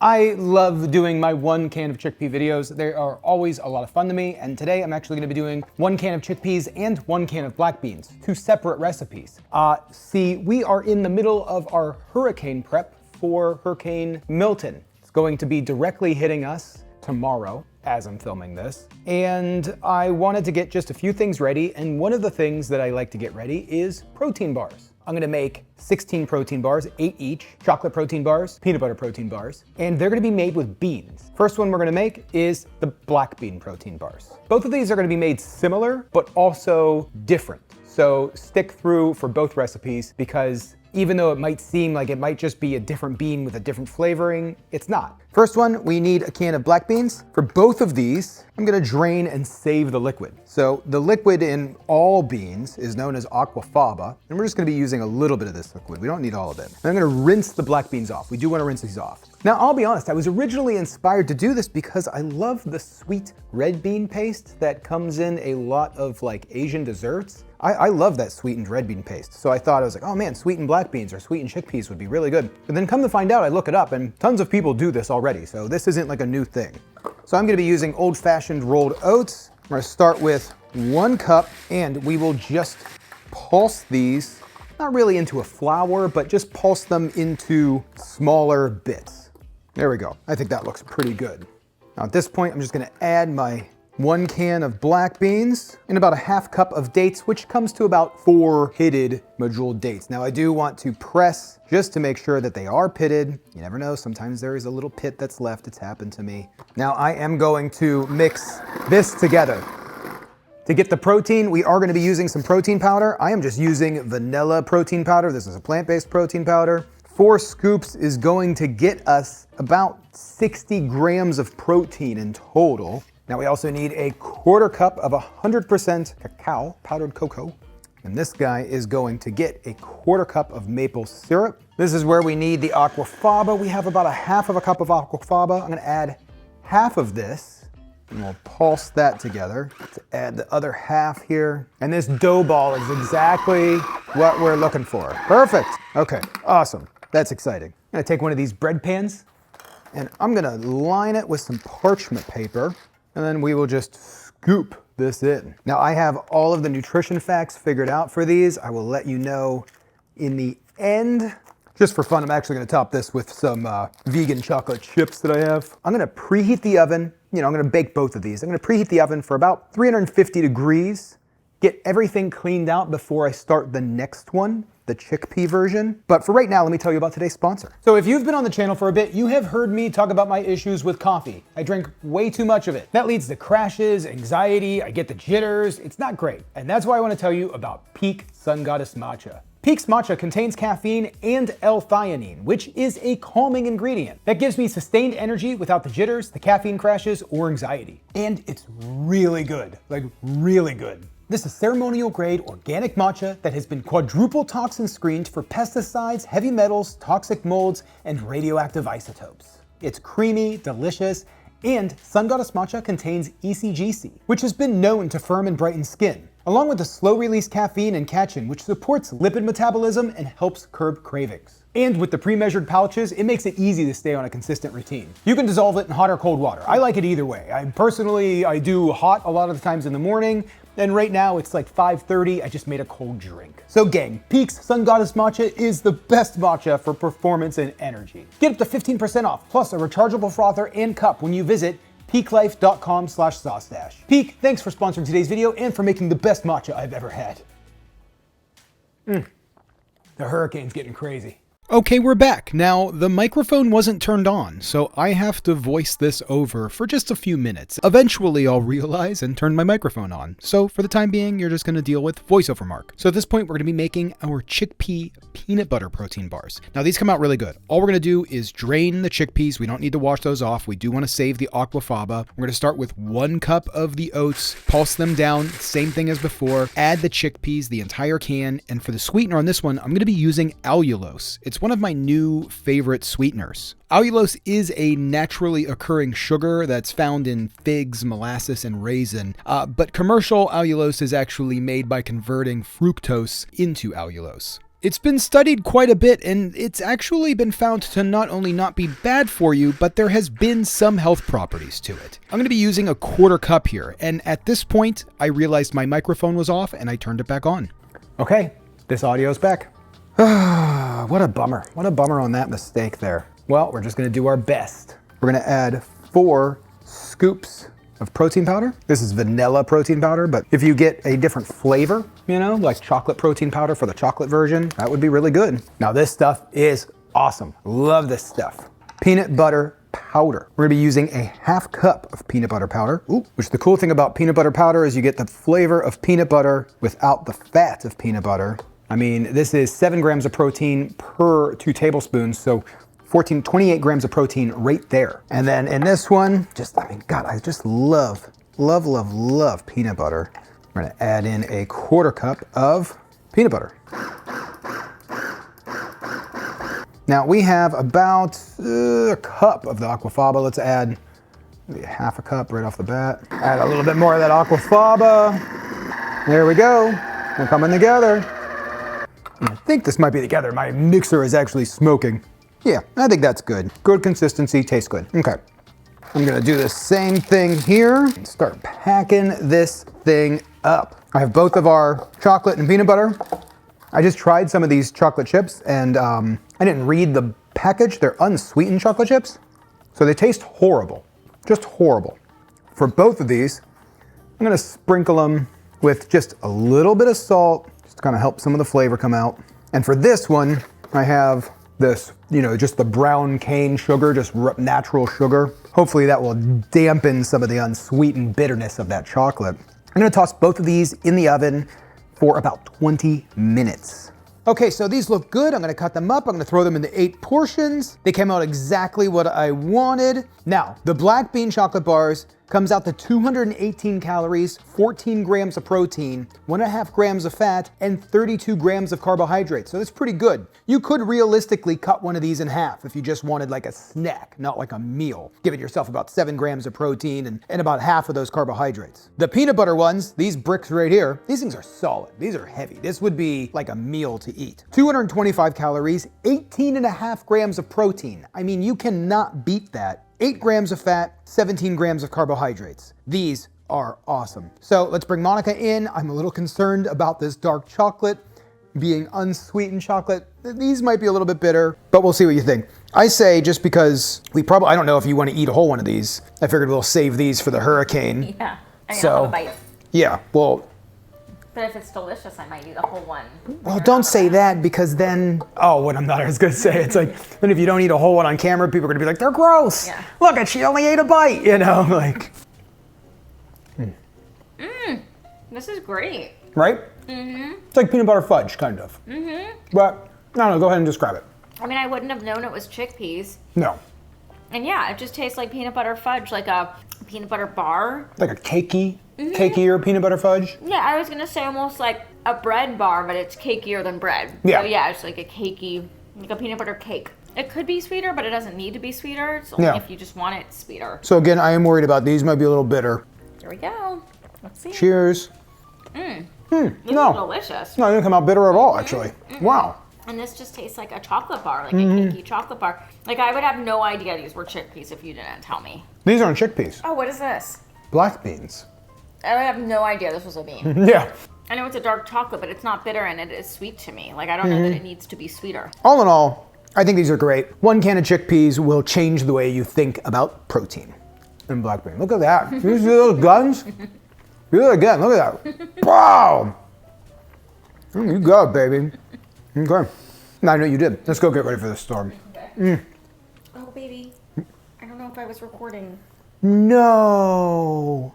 I love doing my 1 can of chickpea videos. They are always a lot of fun to me, and today I'm actually gonna be doing 1 can of chickpeas and 1 can of black beans, 2 separate recipes. See, we are in the middle of our hurricane prep for Hurricane Milton. It's going to be directly hitting us tomorrow as I'm filming this. And I wanted to get just a few things ready, and one of the things that I like to get ready is protein bars. I'm gonna make 16 protein bars, 8 each, chocolate protein bars, peanut butter protein bars, and they're gonna be made with beans. First one we're gonna make is the black bean protein bars. Both of these are gonna be made similar, but also different. So stick through for both recipes, because even though it might seem like it might just be a different bean with a different flavoring, it's not. First one, we need a can of black beans. For both of these, I'm gonna drain and save the liquid. So the liquid in all beans is known as aquafaba, and we're just gonna be using a little bit of this liquid. We don't need all of it. And I'm gonna rinse the black beans off. We do wanna rinse these off. Now, I'll be honest, I was originally inspired to do this because I love the sweet red bean paste that comes in a lot of like Asian desserts. I love that sweetened red bean paste. So I thought, I was like, oh man, sweetened black beans or sweetened chickpeas would be really good. But then come to find out, I look it up and tons of people do this already. So this isn't like a new thing. So I'm gonna be using old-fashioned rolled oats. I'm gonna start with 1 cup, and we will just pulse these, not really into a flour, but just pulse them into smaller bits. There we go. I think that looks pretty good. Now at this point, I'm just gonna add my 1 can of black beans and about a ½ cup of dates, which comes to about 4 pitted medjool dates. Now I do want to press just to make sure that they are pitted. You never know, sometimes there is a little pit that's left. It's happened to me. Now I am going to mix this together. To get the protein, we are gonna be using some protein powder. I am just using vanilla protein powder. This is a plant-based protein powder. 4 scoops is going to get us about 60 grams of protein in total. Now we also need a 1/4 cup of 100% cacao, powdered cocoa. And this guy is going to get a 1/4 cup of maple syrup. This is where we need the aquafaba. We have about a ½ cup of aquafaba. I'm gonna add half of this, and we'll pulse that together to add the other half here. And this dough ball is exactly what we're looking for. Perfect. Okay, awesome. That's exciting. I'm gonna take one of these bread pans, and I'm gonna line it with some parchment paper. And then we will just scoop this in. Now I have all of the nutrition facts figured out for these. I will let you know in the end. Just for fun, I'm actually gonna top this with some vegan chocolate chips that I have. I'm gonna preheat the oven. I'm gonna bake both of these. I'm gonna preheat the oven for about 350 degrees, get everything cleaned out before I start the next one, the chickpea version. But for right now, let me tell you about today's sponsor. So if you've been on the channel for a bit, you have heard me talk about my issues with coffee. I drink way too much of it. That leads to crashes, anxiety, I get the jitters. It's not great. And that's why I want to tell you about Peak Sun Goddess Matcha. Peak's matcha contains caffeine and L-theanine, which is a calming ingredient that gives me sustained energy without the jitters, the caffeine crashes, or anxiety. And it's really good, like really good. This is ceremonial grade organic matcha that has been quadruple toxin screened for pesticides, heavy metals, toxic molds, and radioactive isotopes. It's creamy, delicious, and Sun Goddess Matcha contains ECGC, which has been known to firm and brighten skin, along with the slow-release caffeine and catechin, which supports lipid metabolism and helps curb cravings. And with the pre-measured pouches, it makes it easy to stay on a consistent routine. You can dissolve it in hot or cold water. I like it either way. I do hot a lot of the times in the morning, and right now it's like 5:30, I just made a cold drink. So gang, Peak's Sun Goddess Matcha is the best matcha for performance and energy. Get up to 15% off, plus a rechargeable frother and cup when you visit peaklife.com/SauceStache. Peak, thanks for sponsoring today's video and for making the best matcha I've ever had. The hurricane's getting crazy. Okay, we're back. Now, the microphone wasn't turned on, so I have to voice this over for just a few minutes. Eventually, I'll realize and turn my microphone on. So for the time being, you're just gonna deal with voiceover Mark. So at this point, we're gonna be making our chickpea peanut butter protein bars. Now, these come out really good. All we're gonna do is drain the chickpeas. We don't need to wash those off. We do wanna save the aquafaba. We're gonna start with 1 cup of the oats, pulse them down, same thing as before, add the chickpeas, the entire can, and for the sweetener on this one, I'm gonna be using allulose. It's one of my new favorite sweeteners. Allulose is a naturally occurring sugar that's found in figs, molasses, and raisin, but commercial allulose is actually made by converting fructose into allulose. It's been studied quite a bit, and it's actually been found to not only not be bad for you, but there has been some health properties to it. I'm going to be using a 1/4 cup here, and at this point, I realized my microphone was off, and I turned it back on. Okay, this audio's back. What a bummer. What a bummer on that mistake there. Well, we're just going to do our best. We're going to add 4 scoops of protein powder. This is vanilla protein powder, but if you get a different flavor, you know, like chocolate protein powder for the chocolate version, that would be really good. Now this stuff is awesome. Love this stuff. Peanut butter powder. We're gonna be using a 1/2 cup of peanut butter powder, which the cool thing about peanut butter powder is you get the flavor of peanut butter without the fat of peanut butter. I mean, this is 7 grams of protein per 2 tablespoons, so 28 grams of protein right there. And then in this one, God, I just love peanut butter. We're gonna add in a 1/4 cup of peanut butter. Now we have about a cup of the aquafaba. Let's add maybe 1/2 cup right off the bat. Add a little bit more of that aquafaba. There we go, they're coming together. I think this might be together. My mixer is actually smoking. Yeah, I think that's good. Good consistency, tastes good. Okay, I'm gonna do the same thing here and start packing this thing up. I have both of our chocolate and peanut butter. I just tried some of these chocolate chips and I didn't read the package. They're unsweetened chocolate chips, so they taste horrible, just horrible. For both of these, I'm gonna sprinkle them with just a little bit of salt, just to kind of help some of the flavor come out. And for this one, I have this, you know, just the brown cane sugar, just natural sugar. Hopefully that will dampen some of the unsweetened bitterness of that chocolate. I'm gonna toss both of these in the oven for about 20 minutes. Okay, so these look good. I'm gonna cut them up. I'm gonna throw them into 8 portions. They came out exactly what I wanted. Now, the black bean chocolate bars comes out to 218 calories, 14 grams of protein, 1.5 grams of fat, and 32 grams of carbohydrates. So that's pretty good. You could realistically cut one of these in half if you just wanted like a snack, not like a meal. Giving yourself about 7 grams of protein and about half of those carbohydrates. The peanut butter ones, these bricks right here, these things are solid. These are heavy. This would be like a meal to eat. 225 calories, 18.5 grams of protein. I mean, you cannot beat that. 8 grams of fat, 17 grams of carbohydrates. These are awesome. So let's bring Monica in. I'm a little concerned about this dark chocolate being unsweetened chocolate. These might be a little bit bitter, but we'll see what you think. I say just because I don't know if you want to eat a whole one of these. I figured we'll save these for the hurricane. Yeah, I'm gonna have a bite. Yeah, well. But if it's delicious, I might eat a whole one. Well, don't say that because then, I was gonna say, it's like, then if you don't eat a whole one on camera, people are gonna be like, they're gross. Yeah. Look at, she only ate a bite, you know, like. This is great. Right? Mm-hmm. It's like peanut butter fudge, kind of. Mm-hmm. But, I don't know, go ahead and describe it. I mean, I wouldn't have known it was chickpeas. No. And yeah, it just tastes like peanut butter fudge, like a peanut butter bar. Like a cakier peanut butter fudge? Yeah, I was gonna say almost like a bread bar, but it's cakier than bread. Yeah. So yeah, it's like a cakey, like a peanut butter cake. It could be sweeter, but it doesn't need to be sweeter. It's only if you just want it sweeter. So again, I am worried about these might be a little bitter. Here we go. Let's see. Cheers. These are delicious. No, it didn't come out bitter at all, actually. Wow. And this just tastes like a chocolate bar, like a cakey chocolate bar. Like I would have no idea these were chickpeas if you didn't tell me. These aren't chickpeas. Oh, what is this? Black beans. I would have no idea this was a bean. Yeah. I know it's a dark chocolate, but it's not bitter and it is sweet to me. Like I don't know that it needs to be sweeter. All in all, I think these are great. 1 can of chickpeas will change the way you think about protein and black bean. Look at that. You see those guns? Do it again. Look at that. Wow. You got it, baby. Okay. No, I know you did. Let's go get ready for the storm. Okay. Oh, baby. I don't know if I was recording. No.